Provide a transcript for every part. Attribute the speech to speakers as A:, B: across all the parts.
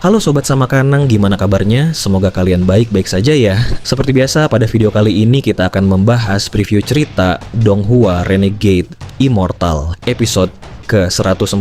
A: Halo Sobat Sama Kanang, gimana kabarnya? Semoga kalian baik-baik saja ya. Seperti biasa, pada video kali ini kita akan membahas preview cerita Donghua Renegade Immortal episode ke-145,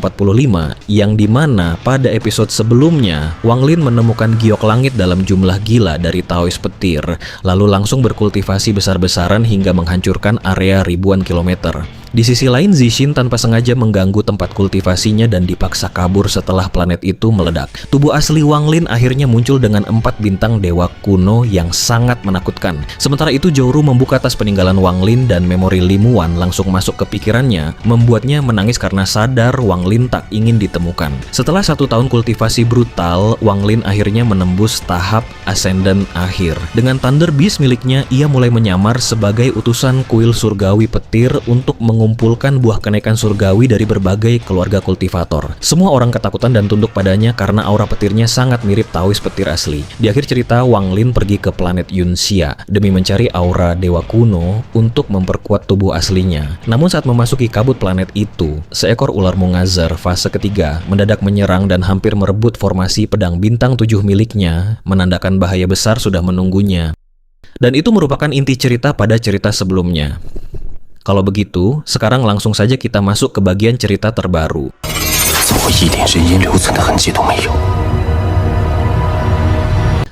A: yang dimana pada episode sebelumnya Wang Lin menemukan giok langit dalam jumlah gila dari Taoist petir, lalu langsung berkultivasi besar-besaran hingga menghancurkan area ribuan kilometer. Di sisi lain, Zixin tanpa sengaja mengganggu tempat kultivasinya dan dipaksa kabur setelah planet itu meledak. Tubuh asli Wang Lin akhirnya muncul dengan 4 bintang dewa kuno yang sangat menakutkan. Sementara itu, Jouru membuka tas peninggalan Wang Lin dan memori Limuan langsung masuk ke pikirannya, membuatnya menangis karena sadar Wang Lin tak ingin ditemukan. Setelah 1 tahun kultivasi brutal, Wang Lin akhirnya menembus tahap Ascendant akhir. Dengan Thunder Beast miliknya, ia mulai menyamar sebagai utusan kuil surgawi petir untuk mengumpulkan buah kenaikan surgawi dari berbagai keluarga kultivator. Semua orang ketakutan dan tunduk padanya karena aura petirnya sangat mirip Taoist petir asli. Di akhir cerita, Wang Lin pergi ke planet Yunxia demi mencari aura dewa kuno untuk memperkuat tubuh aslinya. Namun saat memasuki kabut planet itu, seekor ular Mungazer fase ketiga mendadak menyerang dan hampir merebut formasi pedang bintang 7 miliknya, menandakan bahaya besar sudah menunggunya. Dan itu merupakan inti cerita pada cerita sebelumnya. Kalau begitu, sekarang langsung saja kita masuk ke bagian cerita terbaru.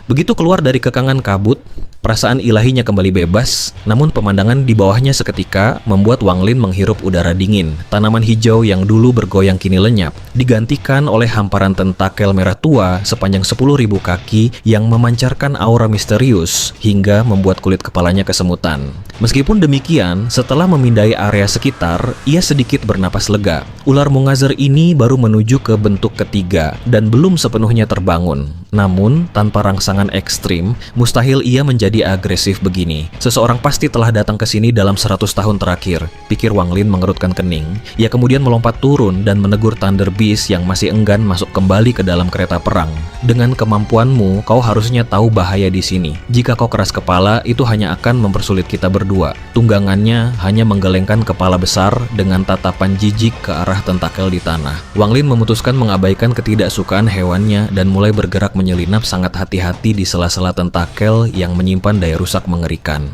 A: Begitu keluar dari kekangan kabut, perasaan ilahinya kembali bebas, namun pemandangan di bawahnya seketika membuat Wang Lin menghirup udara dingin. Tanaman hijau yang dulu bergoyang kini lenyap, digantikan oleh hamparan tentakel merah tua sepanjang 10.000 kaki yang memancarkan aura misterius hingga membuat kulit kepalanya kesemutan. Meskipun demikian, setelah memindai area sekitar, ia sedikit bernapas lega. Ular Mungazer ini baru menuju ke bentuk ketiga dan belum sepenuhnya terbangun. Namun, tanpa rangsangan ekstrim, mustahil ia menjadi agresif begini. Seseorang pasti telah datang ke sini dalam 100 tahun terakhir, pikir Wang Lin mengerutkan kening. Ia kemudian melompat turun dan menegur Thunder Beast yang masih enggan masuk kembali ke dalam kereta perang. Dengan kemampuanmu, kau harusnya tahu bahaya di sini. Jika kau keras kepala, itu hanya akan mempersulit kita berdua. Tunggangannya hanya menggelengkan kepala besar dengan tatapan jijik ke arah tentakel di tanah. Wang Lin memutuskan mengabaikan ketidaksukaan hewannya dan mulai bergerak menyelinap sangat hati-hati di sela-sela tentakel yang menyimpan daya rusak mengerikan.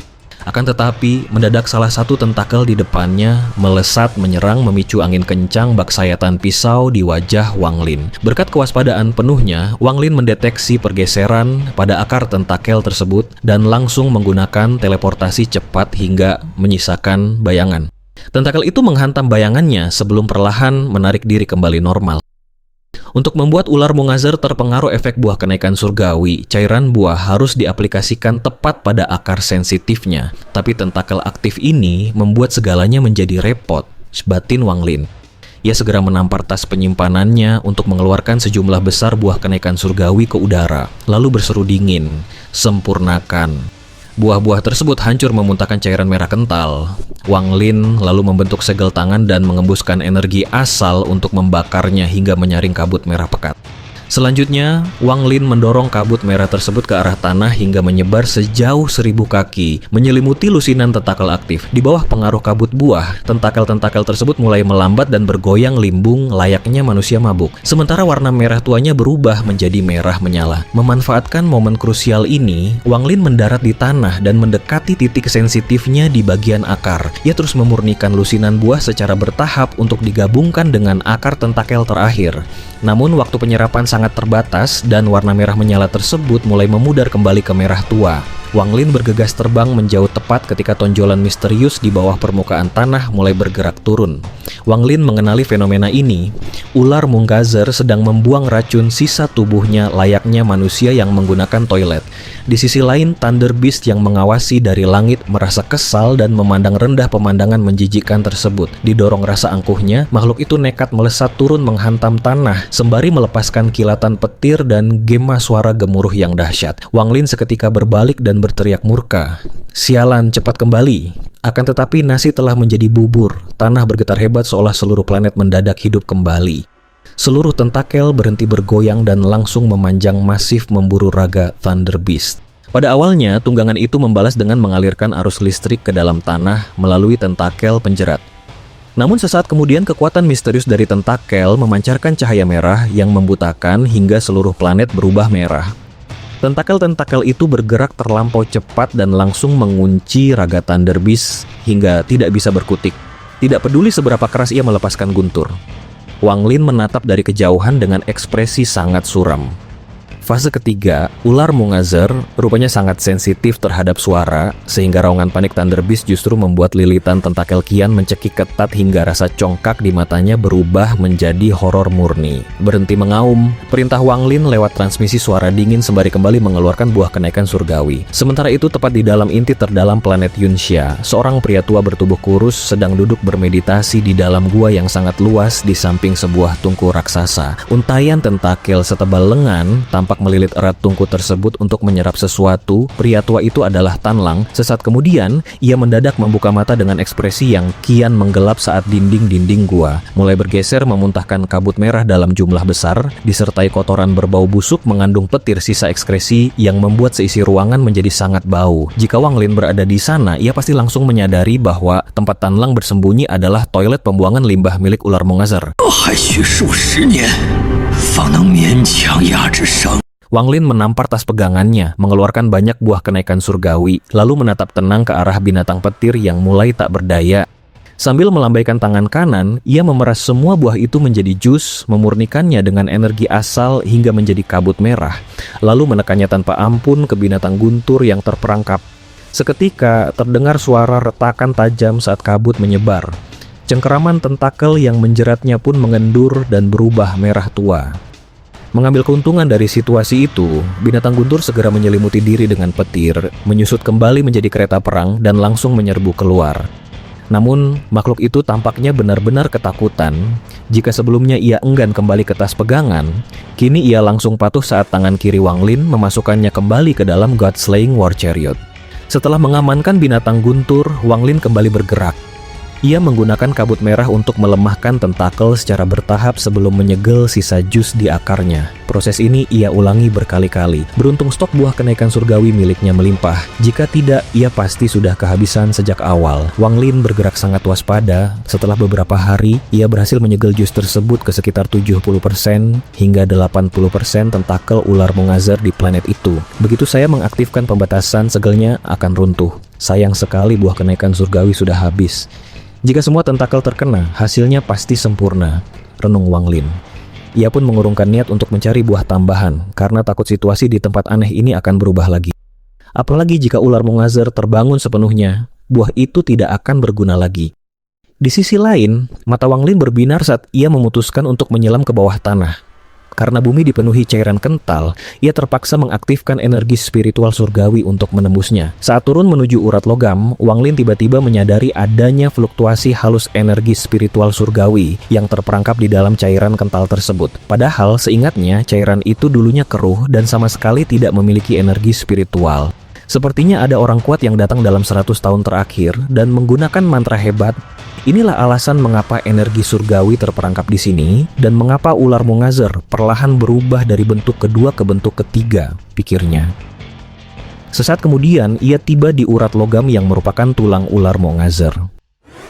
A: Akan tetapi, mendadak salah satu tentakel di depannya melesat menyerang memicu angin kencang bak sayatan pisau di wajah Wang Lin. Berkat kewaspadaan penuhnya, Wang Lin mendeteksi pergeseran pada akar tentakel tersebut dan langsung menggunakan teleportasi cepat hingga menyisakan bayangan. Tentakel itu menghantam bayangannya sebelum perlahan menarik diri kembali normal. Untuk membuat ular Mungazer terpengaruh efek buah kenaikan surgawi, cairan buah harus diaplikasikan tepat pada akar sensitifnya. Tapi tentakel aktif ini membuat segalanya menjadi repot, batin Wang Lin. Ia segera menampar tas penyimpanannya untuk mengeluarkan sejumlah besar buah kenaikan surgawi ke udara, lalu berseru dingin, "Sempurnakan." Buah-buah tersebut hancur memuntahkan cairan merah kental. Wang Lin lalu membentuk segel tangan dan mengembuskan energi asal untuk membakarnya hingga menyaring kabut merah pekat. Selanjutnya, Wang Lin mendorong kabut merah tersebut ke arah tanah hingga menyebar sejauh 1000 kaki, menyelimuti lusinan tentakel aktif. Di bawah pengaruh kabut buah, tentakel-tentakel tersebut mulai melambat dan bergoyang limbung layaknya manusia mabuk. Sementara warna merah tuanya berubah menjadi merah menyala. Memanfaatkan momen krusial ini, Wang Lin mendarat di tanah dan mendekati titik sensitifnya di bagian akar. Ia terus memurnikan lusinan buah secara bertahap untuk digabungkan dengan akar tentakel terakhir. Namun waktu penyerapan sangat terbatas dan warna merah menyala tersebut mulai memudar kembali ke merah tua. Wang Lin bergegas terbang menjauh tepat ketika tonjolan misterius di bawah permukaan tanah mulai bergerak turun. Wang Lin mengenali fenomena ini. Ular Mungazer sedang membuang racun sisa tubuhnya layaknya manusia yang menggunakan toilet. Di sisi lain, Thunder Beast yang mengawasi dari langit merasa kesal dan memandang rendah pemandangan menjijikkan tersebut. Didorong rasa angkuhnya, makhluk itu nekat melesat turun menghantam tanah sembari melepaskan kilatan petir dan gema suara gemuruh yang dahsyat. Wang Lin seketika berbalik dan berteriak murka, "Sialan, cepat kembali!" Akan tetapi nasi telah menjadi bubur. Tanah bergetar hebat seolah seluruh planet mendadak hidup kembali. Seluruh tentakel berhenti bergoyang dan langsung memanjang masif memburu raga Thunder Beast. Pada awalnya, tunggangan itu membalas dengan mengalirkan arus listrik ke dalam tanah melalui tentakel penjerat. Namun sesaat kemudian kekuatan misterius dari tentakel memancarkan cahaya merah yang membutakan hingga seluruh planet berubah merah. Tentakel-tentakel itu bergerak terlampau cepat dan langsung mengunci raga Thunder Beast hingga tidak bisa berkutik. Tidak peduli seberapa keras ia melepaskan guntur. Wang Lin menatap dari kejauhan dengan ekspresi sangat suram. Fase ketiga, ular Mungazer rupanya sangat sensitif terhadap suara, sehingga raungan panik Thunder Beast justru membuat lilitan tentakel Qian mencekik ketat hingga rasa congkak di matanya berubah menjadi horor murni. Berhenti mengaum, perintah Wang Lin lewat transmisi suara dingin sembari kembali mengeluarkan buah kenaikan surgawi. Sementara itu tepat di dalam inti terdalam planet Yunxia, seorang pria tua bertubuh kurus sedang duduk bermeditasi di dalam gua yang sangat luas di samping sebuah tungku raksasa. Untaian tentakel setebal lengan tampak melilit erat tungku tersebut untuk menyerap sesuatu. Pria tua itu adalah Tan Lang. Sesaat kemudian, ia mendadak membuka mata dengan ekspresi yang kian menggelap saat dinding-dinding gua mulai bergeser memuntahkan kabut merah dalam jumlah besar, disertai kotoran berbau busuk mengandung petir sisa ekskresi yang membuat seisi ruangan menjadi sangat bau. Jika Wang Lin berada di sana, ia pasti langsung menyadari bahwa tempat Tan Lang bersembunyi adalah toilet pembuangan limbah milik ular Mungazer. Wang Lin menampar tas pegangannya, mengeluarkan banyak buah kenaikan surgawi, lalu menatap tenang ke arah binatang petir yang mulai tak berdaya. Sambil melambaikan tangan kanan, ia memeras semua buah itu menjadi jus, memurnikannya dengan energi asal hingga menjadi kabut merah, lalu menekannya tanpa ampun ke binatang guntur yang terperangkap. Seketika, terdengar suara retakan tajam saat kabut menyebar. Cengkeraman tentakel yang menjeratnya pun mengendur dan berubah merah tua. Mengambil keuntungan dari situasi itu, binatang guntur segera menyelimuti diri dengan petir, menyusut kembali menjadi kereta perang dan langsung menyerbu keluar. Namun, makhluk itu tampaknya benar-benar ketakutan. Jika sebelumnya ia enggan kembali ke tas pegangan, kini ia langsung patuh saat tangan kiri Wang Lin memasukkannya kembali ke dalam God-Slaying War Chariot. Setelah mengamankan binatang guntur, Wang Lin kembali bergerak. Ia menggunakan kabut merah untuk melemahkan tentakel secara bertahap sebelum menyegel sisa jus di akarnya. Proses ini ia ulangi berkali-kali. Beruntung stok buah kenaikan surgawi miliknya melimpah. Jika tidak, ia pasti sudah kehabisan sejak awal. Wang Lin bergerak sangat waspada. Setelah beberapa hari, ia berhasil menyegel jus tersebut ke sekitar 70% hingga 80% tentakel ular Mungazer di planet itu. Begitu saya mengaktifkan pembatasan, segelnya akan runtuh. Sayang sekali buah kenaikan surgawi sudah habis. Jika semua tentakel terkena, hasilnya pasti sempurna, renung Wang Lin. Ia pun mengurungkan niat untuk mencari buah tambahan, karena takut situasi di tempat aneh ini akan berubah lagi. Apalagi jika ular Mungazer terbangun sepenuhnya, buah itu tidak akan berguna lagi. Di sisi lain, mata Wang Lin berbinar saat ia memutuskan untuk menyelam ke bawah tanah. Karena bumi dipenuhi cairan kental, ia terpaksa mengaktifkan energi spiritual surgawi untuk menembusnya. Saat turun menuju urat logam, Wang Lin tiba-tiba menyadari adanya fluktuasi halus energi spiritual surgawi yang terperangkap di dalam cairan kental tersebut. Padahal seingatnya, cairan itu dulunya keruh dan sama sekali tidak memiliki energi spiritual. Sepertinya ada orang kuat yang datang dalam 100 tahun terakhir dan menggunakan mantra hebat. Inilah alasan mengapa energi surgawi terperangkap di sini dan mengapa ular Mungazer perlahan berubah dari bentuk kedua ke bentuk ketiga, pikirnya. Sesaat kemudian, ia tiba di urat logam yang merupakan tulang ular Mungazer.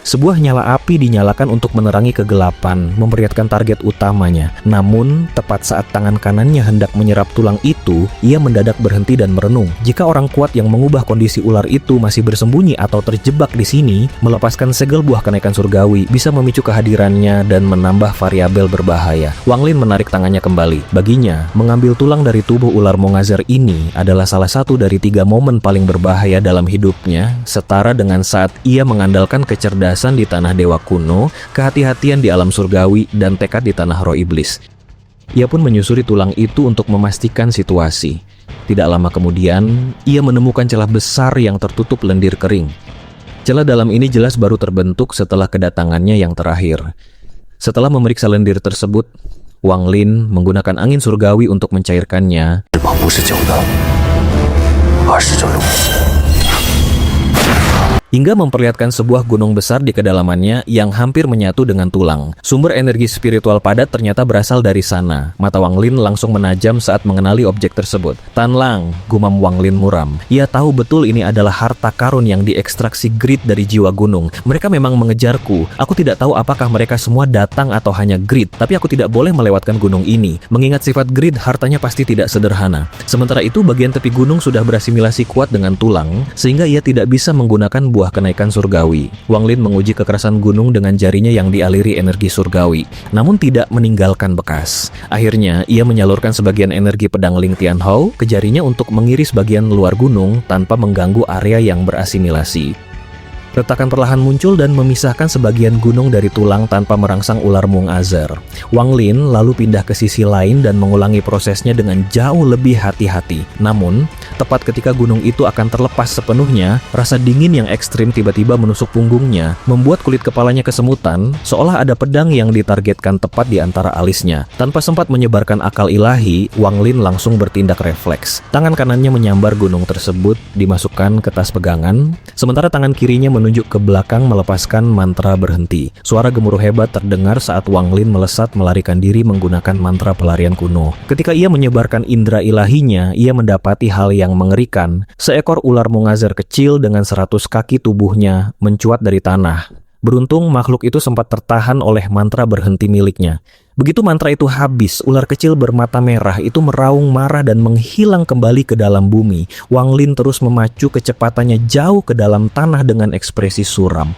A: Sebuah nyala api dinyalakan untuk menerangi kegelapan, memperlihatkan target utamanya. Namun, tepat saat tangan kanannya hendak menyerap tulang itu, ia mendadak berhenti dan merenung. Jika orang kuat yang mengubah kondisi ular itu masih bersembunyi atau terjebak di sini, melepaskan segel buah kenaikan surgawi bisa memicu kehadirannya dan menambah variabel berbahaya. Wang Lin menarik tangannya kembali. Baginya, mengambil tulang dari tubuh ular Mungazer ini adalah salah satu dari 3 momen paling berbahaya dalam hidupnya, setara dengan saat ia mengandalkan kecerdasan di tanah dewa kuno, kehati-hatian di alam surgawi, dan tekad di tanah roh iblis. Ia pun menyusuri tulang itu untuk memastikan situasi. Tidak lama kemudian, ia menemukan celah besar yang tertutup lendir kering. Celah dalam ini jelas baru terbentuk setelah kedatangannya yang terakhir. Setelah memeriksa lendir tersebut, Wang Lin menggunakan angin surgawi untuk mencairkannya. hingga memperlihatkan sebuah gunung besar di kedalamannya yang hampir menyatu dengan tulang. Sumber energi spiritual padat ternyata berasal dari sana. Mata Wang Lin langsung menajam saat mengenali objek tersebut. "Tan Lang," gumam Wang Lin muram. Ia tahu betul ini adalah harta karun yang diekstraksi Grid dari jiwa gunung. Mereka memang mengejarku. Aku tidak tahu apakah mereka semua datang atau hanya Grid, tapi aku tidak boleh melewatkan gunung ini. Mengingat sifat Grid, hartanya pasti tidak sederhana. Sementara itu, bagian tepi gunung sudah berasimilasi kuat dengan tulang, sehingga ia tidak bisa menggunakan buah kenaikan surgawi. Wang Lin menguji kekerasan gunung dengan jarinya yang dialiri energi surgawi, namun tidak meninggalkan bekas. Akhirnya, ia menyalurkan sebagian energi pedang Ling Tianhou ke jarinya untuk mengiris bagian luar gunung tanpa mengganggu area yang berasimilasi. Retakan perlahan muncul dan memisahkan sebagian gunung dari tulang tanpa merangsang ular Mung Azer. Wang Lin lalu pindah ke sisi lain dan mengulangi prosesnya dengan jauh lebih hati-hati. Namun, tepat ketika gunung itu akan terlepas sepenuhnya, rasa dingin yang ekstrim tiba-tiba menusuk punggungnya, membuat kulit kepalanya kesemutan, seolah ada pedang yang ditargetkan tepat di antara alisnya. Tanpa sempat menyebarkan akal ilahi, Wang Lin langsung bertindak refleks. Tangan kanannya menyambar gunung tersebut, dimasukkan ke tas pegangan, sementara tangan kirinya menunjuk ke belakang melepaskan mantra berhenti. Suara gemuruh hebat terdengar saat Wang Lin melesat melarikan diri menggunakan mantra pelarian kuno. Ketika ia menyebarkan indera ilahinya, ia mendapati hal yang mengerikan. Seekor ular Mung Azer kecil dengan 100 kaki tubuhnya mencuat dari tanah. Beruntung makhluk itu sempat tertahan oleh mantra berhenti miliknya. Begitu mantra itu habis, ular kecil bermata merah itu meraung marah dan menghilang kembali ke dalam bumi. Wang Lin terus memacu kecepatannya jauh ke dalam tanah dengan ekspresi suram.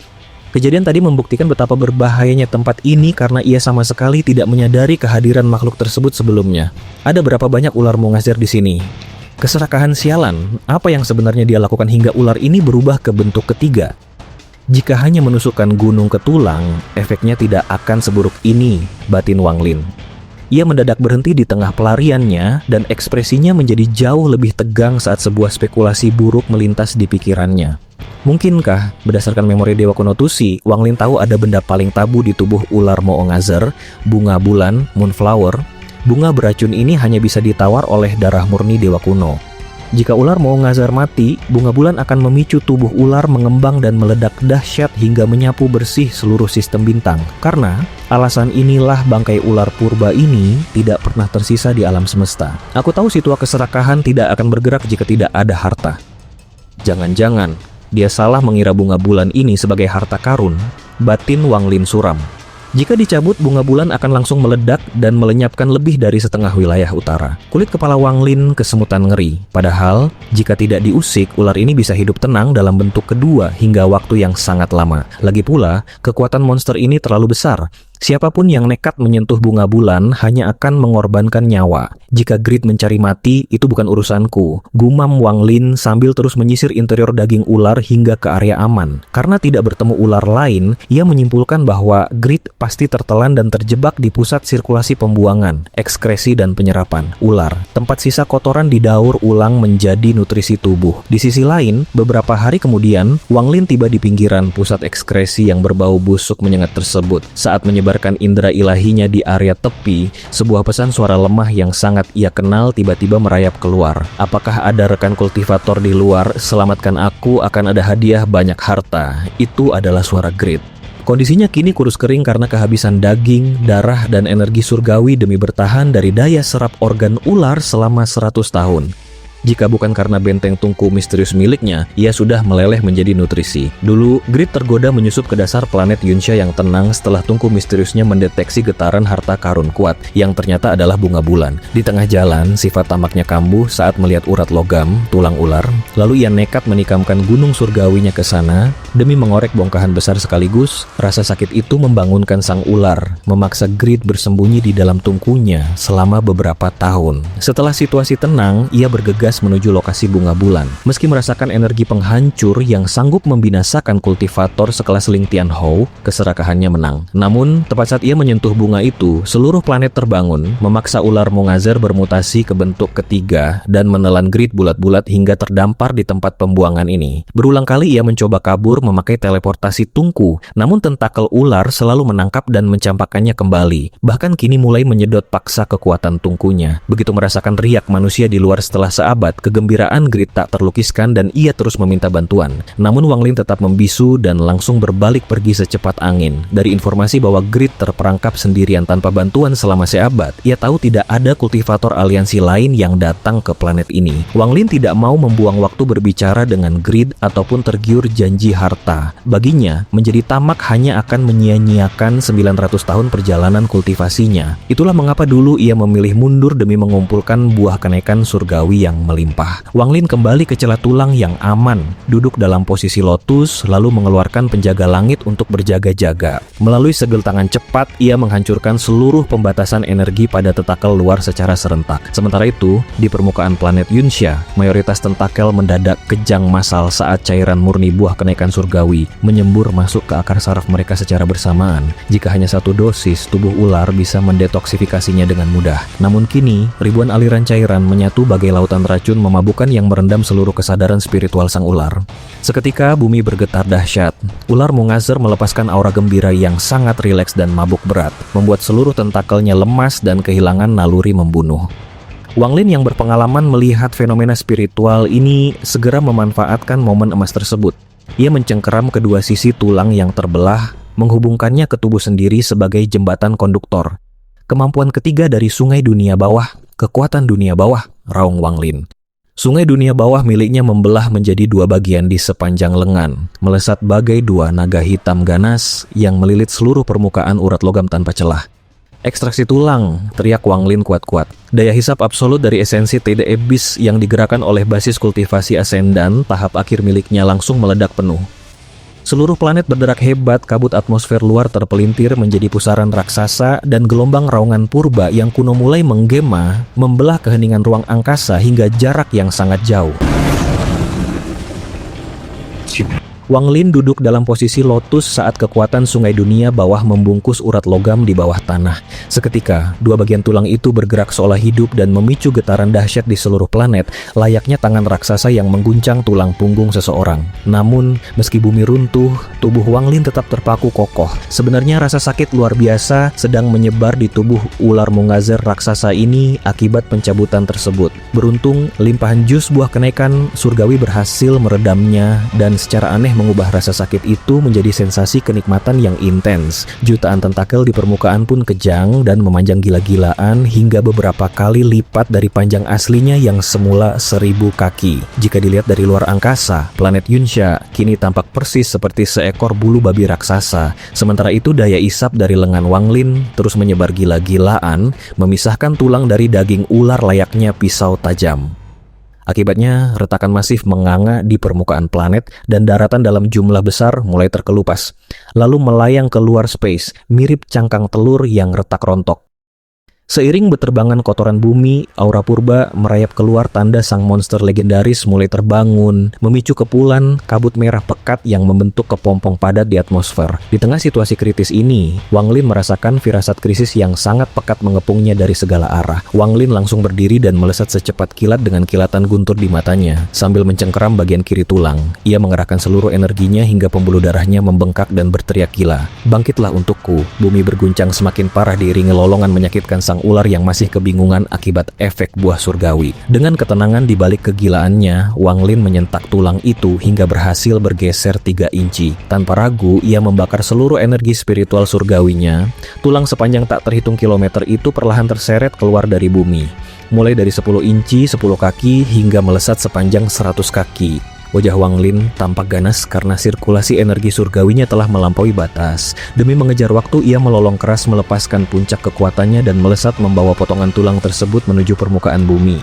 A: Kejadian tadi membuktikan betapa berbahayanya tempat ini karena ia sama sekali tidak menyadari kehadiran makhluk tersebut sebelumnya. Ada berapa banyak ular Mung Azer di sini? Keserakahan sialan, apa yang sebenarnya dia lakukan hingga ular ini berubah ke bentuk ketiga? Jika hanya menusukkan gunung ke tulang, efeknya tidak akan seburuk ini, batin Wang Lin. Ia mendadak berhenti di tengah pelariannya dan ekspresinya menjadi jauh lebih tegang saat sebuah spekulasi buruk melintas di pikirannya. Mungkinkah, berdasarkan memori Dewa kuno Tusi, Wang Lin tahu ada benda paling tabu di tubuh ular Moong Azer, bunga bulan, Moonflower. Bunga beracun ini hanya bisa ditawar oleh darah murni Dewa kuno. Jika ular Moong Azer mati, bunga bulan akan memicu tubuh ular mengembang dan meledak dahsyat hingga menyapu bersih seluruh sistem bintang. Karena alasan inilah bangkai ular purba ini tidak pernah tersisa di alam semesta. Aku tahu situa keserakahan tidak akan bergerak jika tidak ada harta. Jangan-jangan dia salah mengira bunga bulan ini sebagai harta karun, batin Wang Lin suram. Jika dicabut, bunga bulan akan langsung meledak dan melenyapkan lebih dari setengah wilayah utara. Kulit kepala Wang Lin kesemutan ngeri. Padahal, jika tidak diusik, ular ini bisa hidup tenang dalam bentuk kedua hingga waktu yang sangat lama. Lagi pula, kekuatan monster ini terlalu besar. Siapapun yang nekat menyentuh bunga bulan hanya akan mengorbankan nyawa. Jika Grid mencari mati, itu bukan urusanku, gumam Wang Lin sambil terus menyisir interior daging ular hingga ke area aman. Karena tidak bertemu ular lain, ia menyimpulkan bahwa Grid pasti tertelan dan terjebak di pusat sirkulasi pembuangan, ekskresi dan penyerapan ular. Tempat sisa kotoran didaur ulang menjadi nutrisi tubuh. Di sisi lain, beberapa hari kemudian, Wang Lin tiba di pinggiran pusat ekskresi yang berbau busuk menyengat tersebut. Saat menyebarkan indera ilahinya di area tepi, sebuah pesan suara lemah yang sangat ia kenal tiba-tiba merayap keluar. Apakah ada rekan kultivator di luar? Selamatkan aku, akan ada hadiah banyak harta. Itu adalah suara Grid. Kondisinya kini kurus kering karena kehabisan daging, darah, dan energi surgawi demi bertahan dari daya serap organ ular selama 100 tahun. Jika bukan karena benteng tungku misterius miliknya, ia sudah meleleh menjadi nutrisi. Dulu, Grid tergoda menyusup ke dasar planet Yunsha yang tenang setelah tungku misteriusnya mendeteksi getaran harta karun kuat, yang ternyata adalah bunga bulan. Di tengah jalan, sifat tamaknya kambuh saat melihat urat logam, tulang ular, lalu ia nekat menikamkan gunung surgawinya ke sana. Demi mengorek bongkahan besar sekaligus, rasa sakit itu membangunkan sang ular, memaksa Grid bersembunyi di dalam tungkunya selama beberapa tahun. Setelah situasi tenang, ia bergegas menuju lokasi bunga bulan. Meski merasakan energi penghancur yang sanggup membinasakan kultivator sekelas Ling Tianhou, keserakahannya menang. Namun, tepat saat ia menyentuh bunga itu, seluruh planet terbangun, memaksa ular Mung Azer bermutasi ke bentuk ketiga dan menelan Grid bulat-bulat hingga terdampar di tempat pembuangan ini. Berulang kali ia mencoba kabur memakai teleportasi tungku, namun tentakel ular selalu menangkap dan mencampakkannya kembali. Bahkan kini mulai menyedot paksa kekuatan tungkunya. Begitu merasakan riak manusia di luar setelah seabad, sesaat, kegembiraan Grid tak terlukiskan dan ia terus meminta bantuan. Namun Wang Lin tetap membisu dan langsung berbalik pergi secepat angin. Dari informasi bahwa Grid terperangkap sendirian tanpa bantuan selama seabad, ia tahu tidak ada kultivator aliansi lain yang datang ke planet ini. Wang Lin tidak mau membuang waktu berbicara dengan Grid ataupun tergiur janji harta. Baginya, menjadi tamak hanya akan menyia-nyiakan 900 tahun perjalanan kultivasinya. Itulah mengapa dulu ia memilih mundur demi mengumpulkan buah kenaikan surgawi yang melimpah. Wang Lin kembali ke celah tulang yang aman, duduk dalam posisi lotus, lalu mengeluarkan penjaga langit untuk berjaga-jaga. Melalui segel tangan cepat, ia menghancurkan seluruh pembatasan energi pada tentakel luar secara serentak. Sementara itu, di permukaan planet Yunxia, mayoritas tentakel mendadak kejang massal saat cairan murni buah kenaikan surgawi menyembur masuk ke akar saraf mereka secara bersamaan. Jika hanya satu dosis, tubuh ular bisa mendetoksifikasinya dengan mudah. Namun kini, ribuan aliran cairan menyatu bagai lautan racun memabukkan yang merendam seluruh kesadaran spiritual sang ular. Seketika bumi bergetar dahsyat. Ular Mungazer melepaskan aura gembira yang sangat rileks dan mabuk berat, membuat seluruh tentakelnya lemas dan kehilangan naluri membunuh. Wang Lin yang berpengalaman melihat fenomena spiritual ini segera memanfaatkan momen emas tersebut. Ia mencengkeram kedua sisi tulang yang terbelah, menghubungkannya ke tubuh sendiri sebagai jembatan konduktor. Kemampuan ketiga dari sungai dunia bawah, kekuatan dunia bawah, raung Wang Lin. Sungai dunia bawah miliknya membelah menjadi dua bagian di sepanjang lengan, melesat bagai dua naga hitam ganas yang melilit seluruh permukaan urat logam tanpa celah. Ekstraksi tulang, teriak Wang Lin kuat-kuat. Daya hisap absolut dari esensi TD Abyss yang digerakkan oleh basis kultivasi Ascendan, tahap akhir miliknya langsung meledak penuh. Seluruh planet berderak hebat, kabut atmosfer luar terpelintir menjadi pusaran raksasa dan gelombang raungan purba yang kuno mulai menggema, membelah keheningan ruang angkasa hingga jarak yang sangat jauh. Wang Lin duduk dalam posisi lotus saat kekuatan sungai dunia bawah membungkus urat logam di bawah tanah. Seketika, dua bagian tulang itu bergerak seolah hidup dan memicu getaran dahsyat di seluruh planet, layaknya tangan raksasa yang mengguncang tulang punggung seseorang. Namun, meski bumi runtuh, tubuh Wang Lin tetap terpaku kokoh. Sebenarnya rasa sakit luar biasa sedang menyebar di tubuh ular Mungazer raksasa ini akibat pencabutan tersebut. Beruntung, limpahan jus buah kenaikan surgawi berhasil meredamnya dan secara aneh mengubah rasa sakit itu menjadi sensasi kenikmatan yang intens. Jutaan tentakel di permukaan pun kejang dan memanjang gila-gilaan hingga beberapa kali lipat dari panjang aslinya yang semula 1000 kaki. Jika dilihat dari luar angkasa, planet Yunxia kini tampak persis seperti seekor bulu babi raksasa. Sementara itu daya isap dari lengan Wang Lin terus menyebar gila-gilaan, memisahkan tulang dari daging ular layaknya pisau tajam. Akibatnya, retakan masif menganga di permukaan planet dan daratan dalam jumlah besar mulai terkelupas, lalu melayang ke luar space, mirip cangkang telur yang retak rontok. Seiring beterbangan kotoran bumi, aura purba merayap keluar tanda sang monster legendaris mulai terbangun, memicu kepulan kabut merah pekat yang membentuk kepompong padat di atmosfer. Di tengah situasi kritis ini, Wang Lin merasakan firasat krisis yang sangat pekat mengepungnya dari segala arah. Wang Lin langsung berdiri dan melesat secepat kilat dengan kilatan guntur di matanya, sambil mencengkeram bagian kiri tulang. Ia mengerahkan seluruh energinya hingga pembuluh darahnya membengkak dan berteriak gila. Bangkitlah untukku. Bumi berguncang semakin parah diiringi lolongan menyakitkan sang ular yang masih kebingungan akibat efek buah surgawi. Dengan ketenangan di balik kegilaannya, Wang Lin menyentak tulang itu hingga berhasil bergeser 3 inci. Tanpa ragu, ia membakar seluruh energi spiritual surgawinya. Tulang sepanjang tak terhitung kilometer itu perlahan terseret keluar dari bumi. Mulai dari 10 inci, 10 kaki, hingga melesat sepanjang 100 kaki. Wajah Wang Lin tampak ganas karena sirkulasi energi surgawinya telah melampaui batas. Demi mengejar waktu, ia melolong keras melepaskan puncak kekuatannya dan melesat membawa potongan tulang tersebut menuju permukaan bumi.